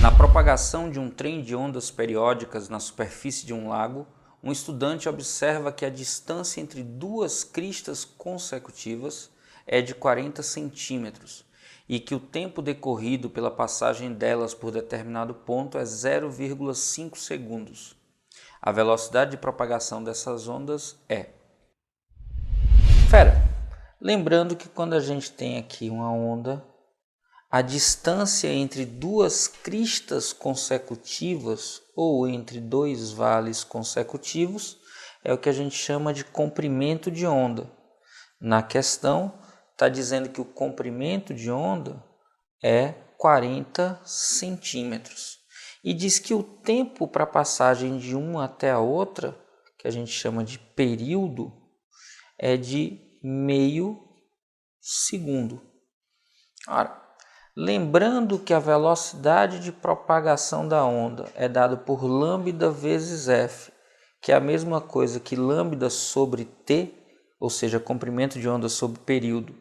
Na propagação de um trem de ondas periódicas na superfície de um lago, um estudante observa que a distância entre duas cristas consecutivas é de 40 centímetros e que o tempo decorrido pela passagem delas por determinado ponto é 0,5 segundos. A velocidade de propagação dessas ondas é... Lembrando que quando a gente tem aqui uma onda, a distância entre duas cristas consecutivas ou entre dois vales consecutivos é o que a gente chama de comprimento de onda. Na questão, está dizendo que o comprimento de onda é 40 centímetros. E diz que o tempo para passagem de uma até a outra, que a gente chama de período, é de meio segundo. Ora, lembrando que a velocidade de propagação da onda é dada por lambda vezes f, que é a mesma coisa que lambda sobre t, ou seja, comprimento de onda sobre período.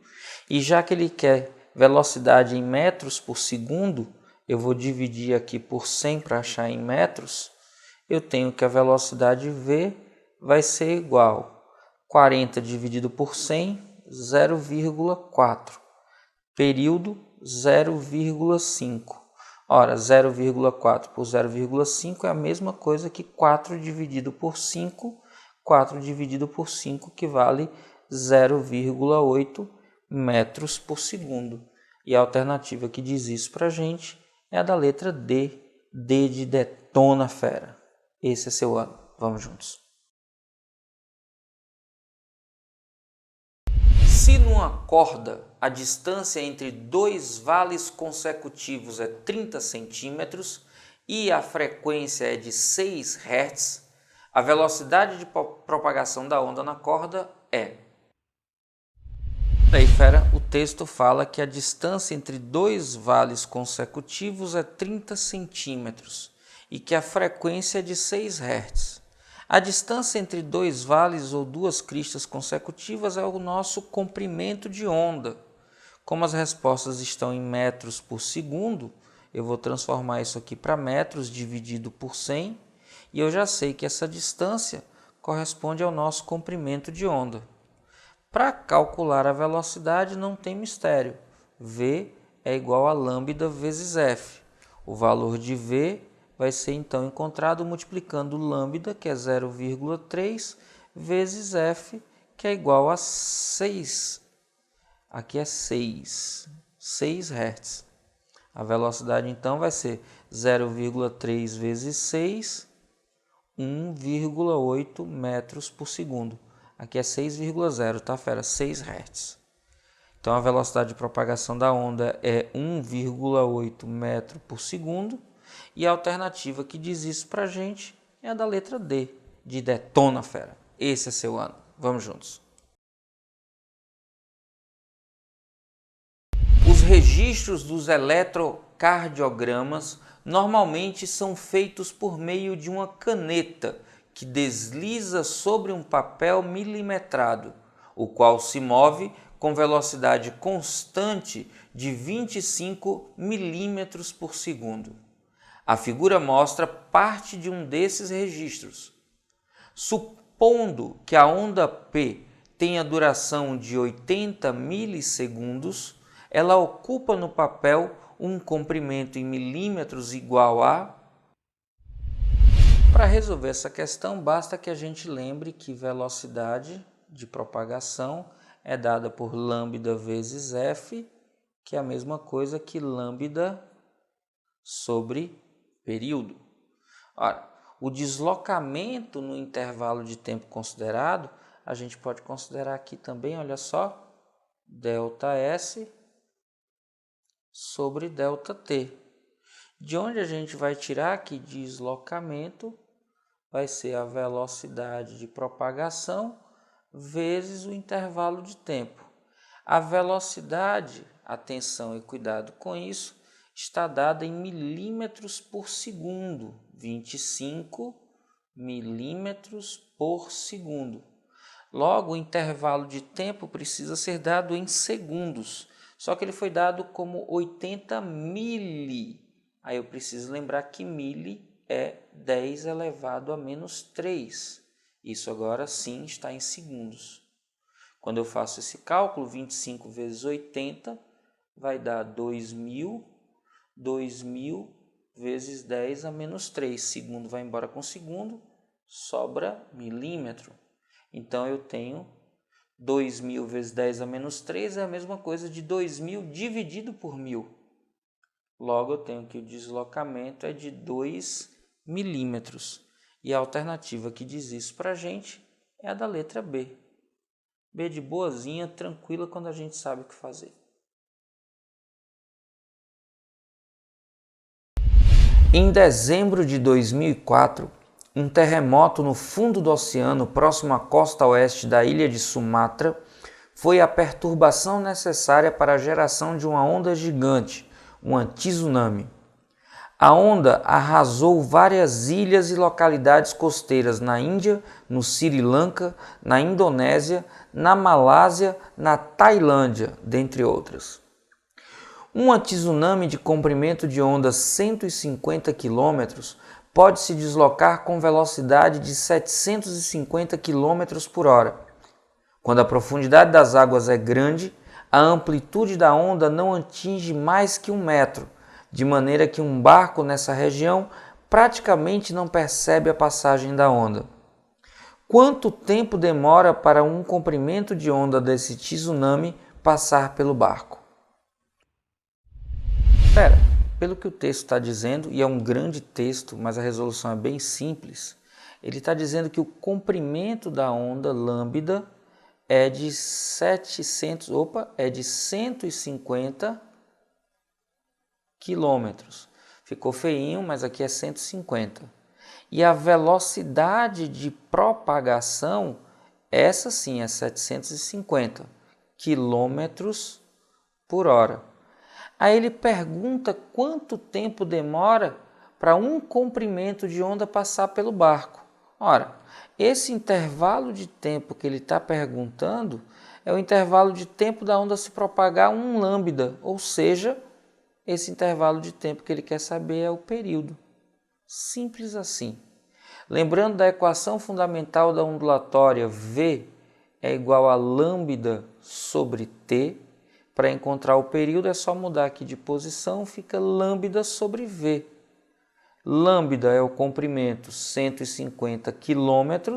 E já que ele quer velocidade em metros por segundo, eu vou dividir aqui por 100 para achar em metros. Eu tenho que a velocidade v vai ser igual a 40 dividido por 100, 0,4. Período, 0,5. Ora, 0,4 por 0,5 é a mesma coisa que 4 dividido por 5. 4 dividido por 5 que vale 0,8 metros por segundo. E a alternativa que diz isso para a gente é a da letra D. D de detona fera. Esse é seu ano. Vamos juntos. Se numa corda a distância entre dois vales consecutivos é 30 centímetros e a frequência é de 6 Hz, a velocidade de propagação da onda na corda é... Aí, fera, o texto fala que a distância entre dois vales consecutivos é 30 centímetros e que a frequência é de 6 Hz. A distância entre dois vales ou duas cristas consecutivas é o nosso comprimento de onda. Como as respostas estão em metros por segundo, eu vou transformar isso aqui para metros dividido por 100 e eu já sei que essa distância corresponde ao nosso comprimento de onda. Para calcular a velocidade não tem mistério. V é igual a lambda vezes f. O valor de V vai ser então encontrado multiplicando lambda, que é 0,3, vezes f, que é igual a 6. Aqui é 6 Hz. A velocidade então vai ser 0,3 vezes 6, 1,8 metros por segundo. Aqui é 6,0, tá, fera? 6 Hz. Então, a velocidade de propagação da onda é 1,8 metro por segundo. E a alternativa que diz isso pra gente é a da letra D, de detona, fera. Esse é seu ano. Vamos juntos. Os registros dos eletrocardiogramas normalmente são feitos por meio de uma caneta que desliza sobre um papel milimetrado, o qual se move com velocidade constante de 25 milímetros por segundo. A figura mostra parte de um desses registros. Supondo que a onda P tenha duração de 80 milissegundos, ela ocupa no papel um comprimento em milímetros igual a... Para resolver essa questão, basta que a gente lembre que velocidade de propagação é dada por lambda vezes f, que é a mesma coisa que lambda sobre período. Ora, o deslocamento no intervalo de tempo considerado, a gente pode considerar aqui também, olha só, ΔS sobre ΔT. De onde a gente vai tirar que deslocamento vai ser a velocidade de propagação vezes o intervalo de tempo. A velocidade, atenção e cuidado com isso, está dada em milímetros por segundo, 25 milímetros por segundo. Logo, o intervalo de tempo precisa ser dado em segundos, só que ele foi dado como 80 mili. Aí eu preciso lembrar que mili é 10 elevado a menos 3. Isso agora sim está em segundos. Quando eu faço esse cálculo, 25 vezes 80 vai dar 2.000 vezes 10 a menos 3. Segundo vai embora com segundo, sobra milímetro. Então eu tenho 2.000 vezes 10 a menos 3 é a mesma coisa de 2.000 dividido por 1.000. Logo eu tenho que o deslocamento é de 2 milímetros. E a alternativa que diz isso para a gente é a da letra B. B de boazinha, tranquila quando a gente sabe o que fazer. Em dezembro de 2004, um terremoto no fundo do oceano, próximo à costa oeste da ilha de Sumatra, foi a perturbação necessária para a geração de uma onda gigante, um tsunami. A onda arrasou várias ilhas e localidades costeiras na Índia, no Sri Lanka, na Indonésia, na Malásia, na Tailândia, dentre outras. Um tsunami de comprimento de onda 150 km pode se deslocar com velocidade de 750 km por hora. Quando a profundidade das águas é grande, a amplitude da onda não atinge mais que 1 metro, de maneira que um barco nessa região praticamente não percebe a passagem da onda. Quanto tempo demora para um comprimento de onda desse tsunami passar pelo barco? Pelo que o texto está dizendo, e é um grande texto, mas a resolução é bem simples, ele está dizendo que o comprimento da onda lambda é de 150 quilômetros. Ficou feinho, mas aqui é 150. E a velocidade de propagação, essa sim é 750 quilômetros por hora. Aí ele pergunta quanto tempo demora para um comprimento de onda passar pelo barco. Ora, esse intervalo de tempo que ele está perguntando é o intervalo de tempo da onda se propagar 1 lambda, ou seja, esse intervalo de tempo que ele quer saber é o período. Simples assim. Lembrando da equação fundamental da ondulatória, V é igual a lambda sobre T. Para encontrar o período é só mudar aqui de posição, fica lambda sobre V. Lambda é o comprimento, 150 km,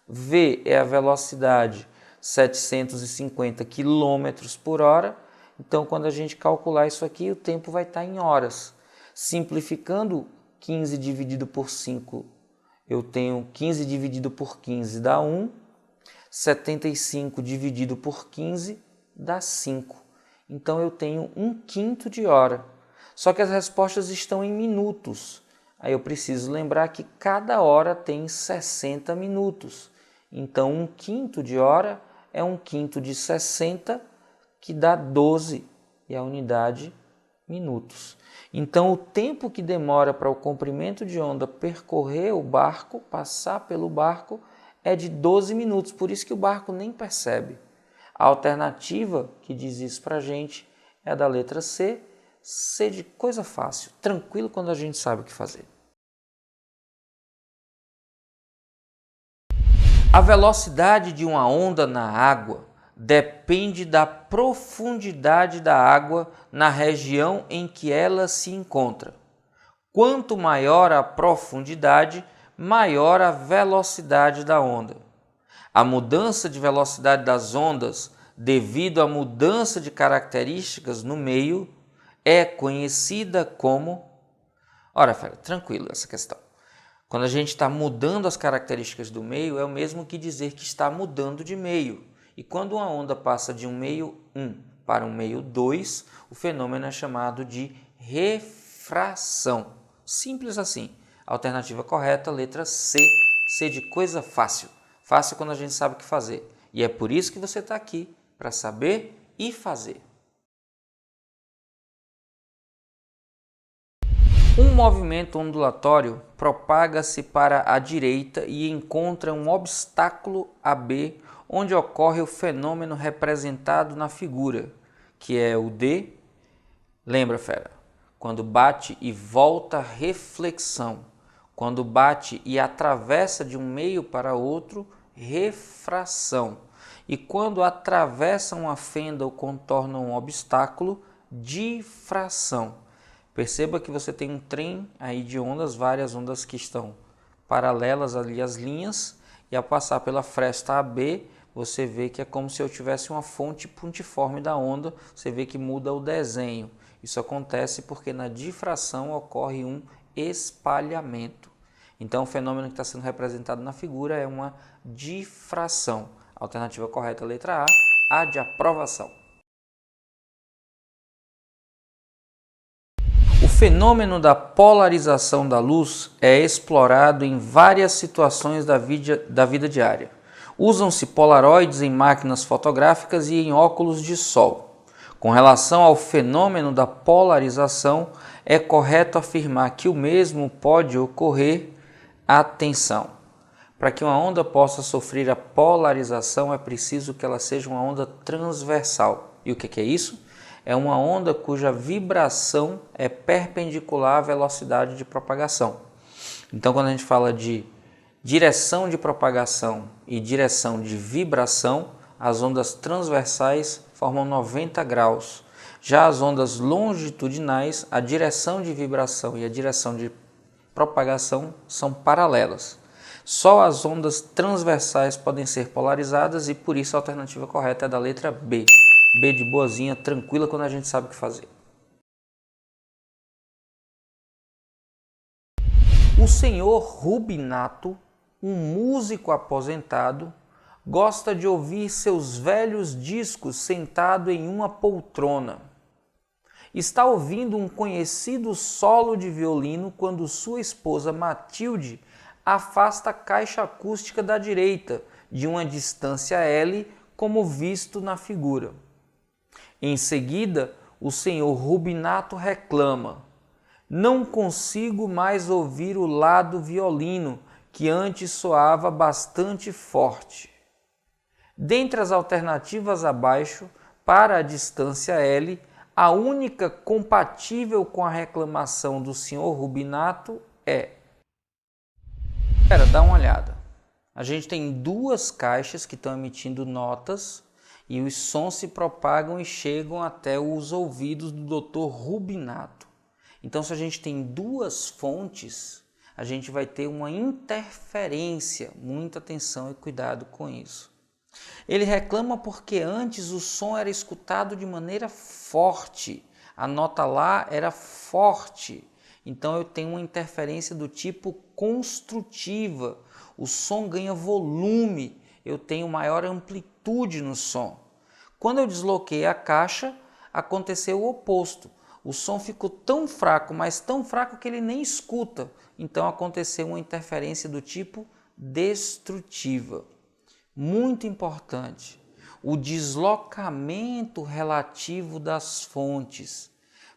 V é a velocidade, 750 km por hora. Então, quando a gente calcular isso aqui, o tempo vai estar em horas. Simplificando, 15 dividido por 5, eu tenho 15 dividido por 15 dá 1, 75 dividido por 15 dá 5. Então, eu tenho 1/5 de hora. Só que as respostas estão em minutos. Aí eu preciso lembrar que cada hora tem 60 minutos. Então, 1/5 de hora é 1/5 de 60, que dá 12, e a unidade, minutos. Então, o tempo que demora para o comprimento de onda percorrer o barco, passar pelo barco, é de 12 minutos. Por isso que o barco nem percebe. A alternativa que diz isso para a gente é a da letra C. C de coisa fácil, tranquilo quando a gente sabe o que fazer. A velocidade de uma onda na água depende da profundidade da água na região em que ela se encontra. Quanto maior a profundidade, maior a velocidade da onda. A mudança de velocidade das ondas devido à mudança de características no meio é conhecida como... Ora, tranquilo essa questão. Quando a gente está mudando as características do meio, é o mesmo que dizer que está mudando de meio. E quando uma onda passa de um meio 1 para um meio 2, o fenômeno é chamado de refração. Simples assim. Alternativa correta, letra C. C de coisa fácil. Fácil quando a gente sabe o que fazer. E é por isso que você está aqui, para saber e fazer. Um movimento ondulatório propaga-se para a direita e encontra um obstáculo AB, onde ocorre o fenômeno representado na figura, que é o D. Lembra, fera? Quando bate e volta, reflexão. Quando bate e atravessa de um meio para outro, refração. E quando atravessa uma fenda ou contorna um obstáculo, difração. Perceba que você tem um trem aí de ondas, várias ondas que estão paralelas ali às linhas, e ao passar pela fresta AB, você vê que é como se eu tivesse uma fonte pontiforme da onda, você vê que muda o desenho. Isso acontece porque na difração ocorre um espalhamento. Então o fenômeno que está sendo representado na figura é uma difração. Alternativa correta, letra A de aprovação. O fenômeno da polarização da luz é explorado em várias situações da vida diária. Usam-se polaroides em máquinas fotográficas e em óculos de sol. Com relação ao fenômeno da polarização, é correto afirmar que o mesmo pode ocorrer. Atenção! Para que uma onda possa sofrer a polarização, é preciso que ela seja uma onda transversal. E o que é isso? É uma onda cuja vibração é perpendicular à velocidade de propagação. Então, quando a gente fala de direção de propagação e direção de vibração, as ondas transversais formam 90 graus. Já as ondas longitudinais, a direção de vibração e a direção de propagação são paralelas. Só as ondas transversais podem ser polarizadas e por isso a alternativa correta é da letra B. B de boazinha, tranquila quando a gente sabe o que fazer. O senhor Rubinato, um músico aposentado, gosta de ouvir seus velhos discos sentado em uma poltrona. Está ouvindo um conhecido solo de violino quando sua esposa Matilde afasta a caixa acústica da direita de uma distância L, como visto na figura. Em seguida, o senhor Rubinato reclama: não consigo mais ouvir o lado violino, que antes soava bastante forte. Dentre as alternativas abaixo, para a distância L, a única compatível com a reclamação do senhor Rubinato é... Dá uma olhada. A gente tem duas caixas que estão emitindo notas e os sons se propagam e chegam até os ouvidos do Dr. Rubinato. Então, se a gente tem duas fontes, a gente vai ter uma interferência. Muita atenção e cuidado com isso. Ele reclama porque antes o som era escutado de maneira forte. A nota Lá era forte. Então eu tenho uma interferência do tipo construtiva. O som ganha volume, eu tenho maior amplitude no som. Quando eu desloquei a caixa, aconteceu o oposto. O som ficou tão fraco, mas tão fraco que ele nem escuta. Então aconteceu uma interferência do tipo destrutiva. Muito importante, o deslocamento relativo das fontes.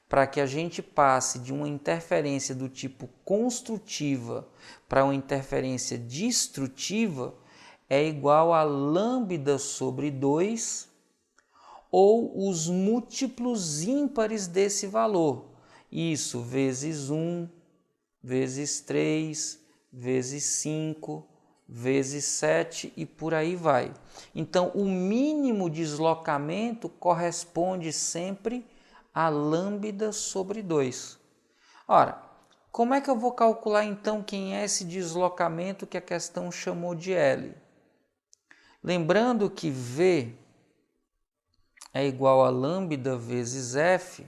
Para que a gente passe de uma interferência do tipo construtiva para uma interferência destrutiva, é igual a lambda sobre 2 ou os múltiplos ímpares desse valor. Isso vezes 1, vezes 3, vezes 5, vezes 7 e por aí vai. Então, o mínimo deslocamento corresponde sempre a lambda sobre 2. Ora, como é que eu vou calcular então quem é esse deslocamento que a questão chamou de L? Lembrando que V é igual a lambda vezes F,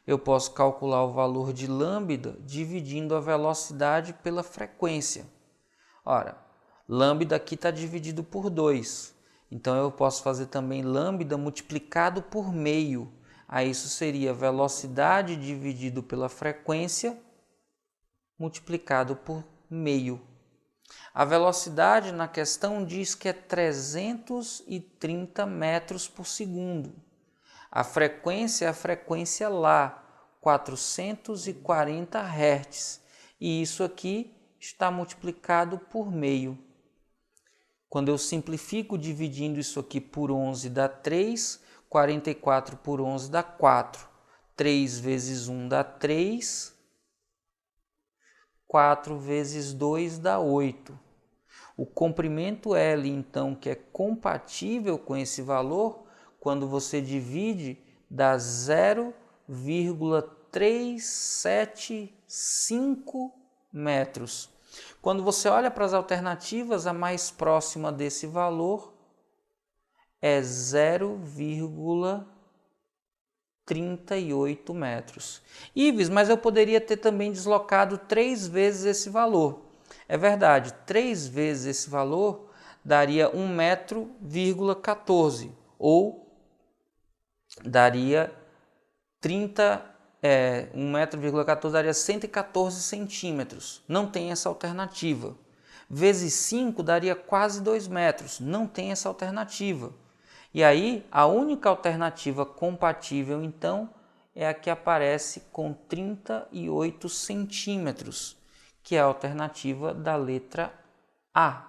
eu posso calcular o valor de lambda dividindo a velocidade pela frequência. Ora, lambda aqui está dividido por 2, então eu posso fazer também lambda multiplicado por meio. Aí isso seria velocidade dividido pela frequência multiplicado por meio. A velocidade na questão diz que é 330 metros por segundo. A frequência é a frequência Lá, 440 Hz. E isso aqui está multiplicado por meio. Quando eu simplifico dividindo isso aqui por 11 dá 3, 44 por 11 dá 4. 3 vezes 1 dá 3. 4 vezes 2 dá 8. O comprimento L, então, que é compatível com esse valor, quando você divide, dá 0,375 metros. Quando você olha para as alternativas, a mais próxima desse valor é 0,38 metros. Ives, mas eu poderia ter também deslocado 3 vezes esse valor. É verdade, 3 vezes esse valor daria 1,14 m, ou daria 1,14 m daria 114 centímetros. Não tem essa alternativa. Vezes 5 daria quase 2 metros. Não tem essa alternativa. E aí, a única alternativa compatível, então, é a que aparece com 38 centímetros, que é a alternativa da letra A.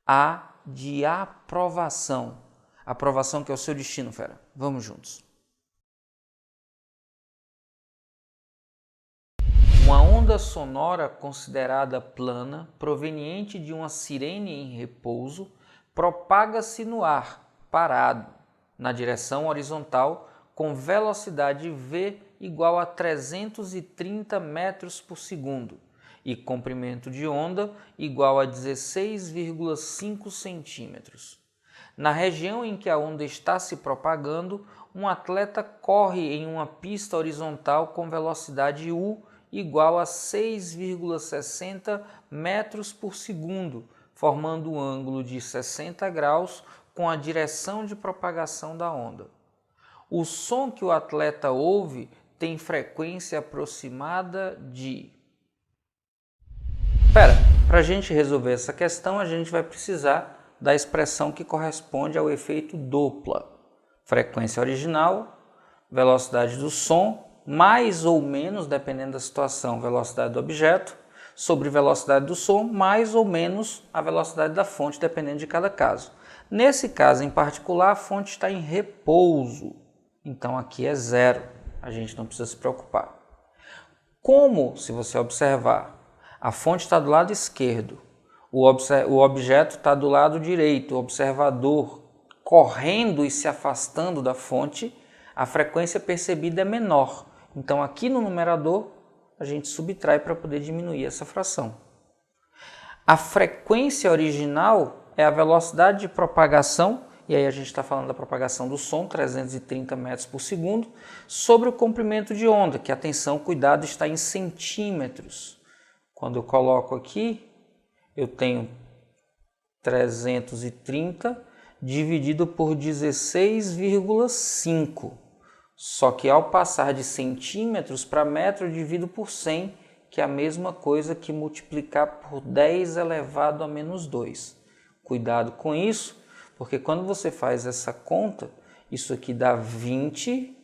A de aprovação. Aprovação que é o seu destino, fera. Vamos juntos. Uma onda sonora considerada plana, proveniente de uma sirene em repouso, propaga-se no ar, parado, na direção horizontal, com velocidade v igual a 330 metros por segundo e comprimento de onda igual a 16,5 centímetros. Na região em que a onda está se propagando, um atleta corre em uma pista horizontal com velocidade u igual a 6,60 metros por segundo, formando um ângulo de 60 graus com a direção de propagação da onda. O som que o atleta ouve tem frequência aproximada de... Para a gente resolver essa questão, a gente vai precisar da expressão que corresponde ao efeito Doppler. Frequência original, velocidade do som, mais ou menos, dependendo da situação, velocidade do objeto, sobre velocidade do som, mais ou menos a velocidade da fonte, dependendo de cada caso. Nesse caso em particular, a fonte está em repouso, então aqui é 0, a gente não precisa se preocupar. Como, se você observar, a fonte está do lado esquerdo, o objeto está do lado direito, o observador correndo e se afastando da fonte, a frequência percebida é menor. Então aqui no numerador a gente subtrai para poder diminuir essa fração. A frequência original é a velocidade de propagação, e aí a gente está falando da propagação do som, 330 metros por segundo, sobre o comprimento de onda, que atenção, cuidado, está em centímetros. Quando eu coloco aqui, eu tenho 330 dividido por 16,5. Só que ao passar de centímetros para metro, eu divido por 100, que é a mesma coisa que multiplicar por 10 elevado a menos 2. Cuidado com isso, porque quando você faz essa conta, isso aqui dá 20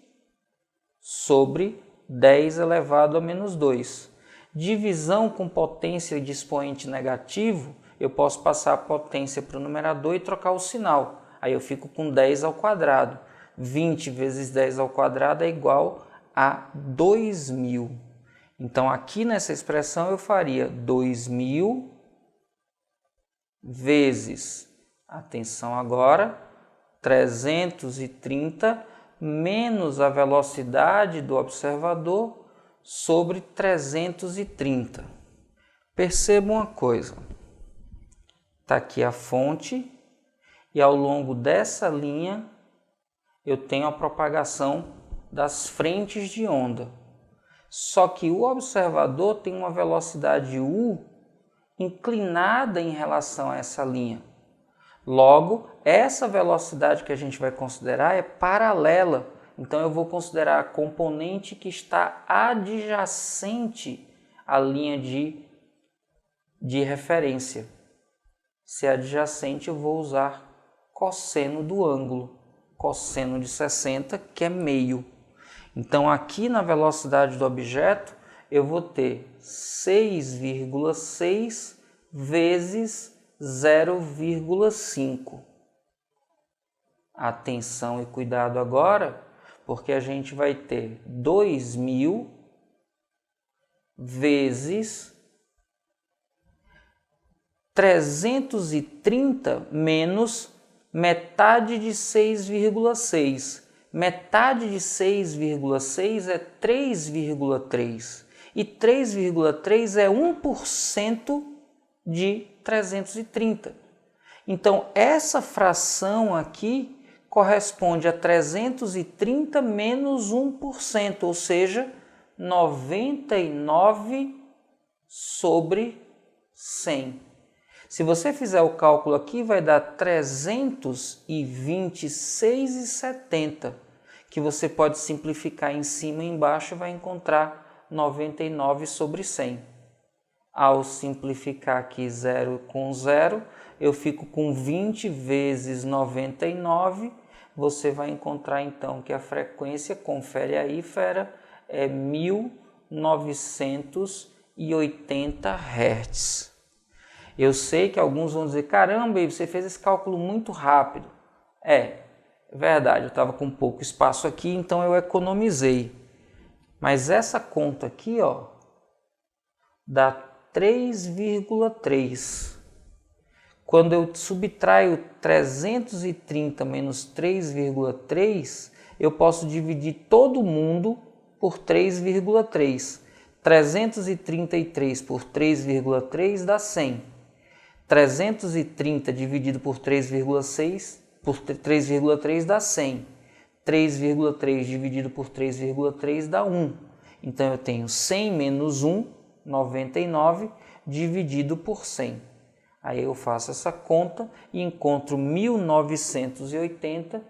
sobre 10 elevado a menos 2. Divisão com potência de expoente negativo, eu posso passar a potência para o numerador e trocar o sinal. Aí eu fico com 10 ao quadrado. 20 vezes 10 ao quadrado é igual a 2.000. Então, aqui nessa expressão eu faria 2.000 vezes, atenção agora, 330 menos a velocidade do observador sobre 330. Perceba uma coisa, está aqui a fonte e ao longo dessa linha eu tenho a propagação das frentes de onda. Só que o observador tem uma velocidade u inclinada em relação a essa linha. Logo, essa velocidade que a gente vai considerar é paralela. Então eu vou considerar a componente que está adjacente à linha de referência. Se é adjacente, eu vou usar cosseno do ângulo. Cosseno de 60, que é meio. Então, aqui na velocidade do objeto, eu vou ter 6,6 vezes 0,5. Atenção e cuidado agora, porque a gente vai ter 2.000 vezes 330 menos metade de 6,6. Metade de 6,6 é 3,3. E 3,3 é 1% de 330. Então, essa fração aqui corresponde a 330 menos 1%, ou seja, 99 sobre 100. Se você fizer o cálculo aqui, vai dar 326,70, que você pode simplificar em cima e embaixo e vai encontrar 99 sobre 100. Ao simplificar aqui 0 com 0, eu fico com 20 vezes 99. Você vai encontrar então que a frequência, confere aí, fera, é 1980 Hz. Eu sei que alguns vão dizer, caramba, você fez esse cálculo muito rápido. É verdade, eu estava com pouco espaço aqui, então eu economizei. Mas essa conta aqui, ó, dá 3,3. Quando eu subtraio 330 menos 3,3, eu posso dividir todo mundo por 3,3. 333 por 3,3 dá 100. 330 dividido por 3,3 dá 100. 3,3 dividido por 3,3 dá 1. Então eu tenho 100 menos 1, 99, dividido por 100. Aí eu faço essa conta e encontro 1980,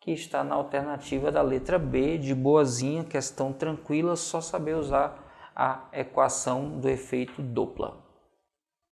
que está na alternativa da letra B, de boazinha, questão tranquila, só saber usar a equação do efeito Doppler.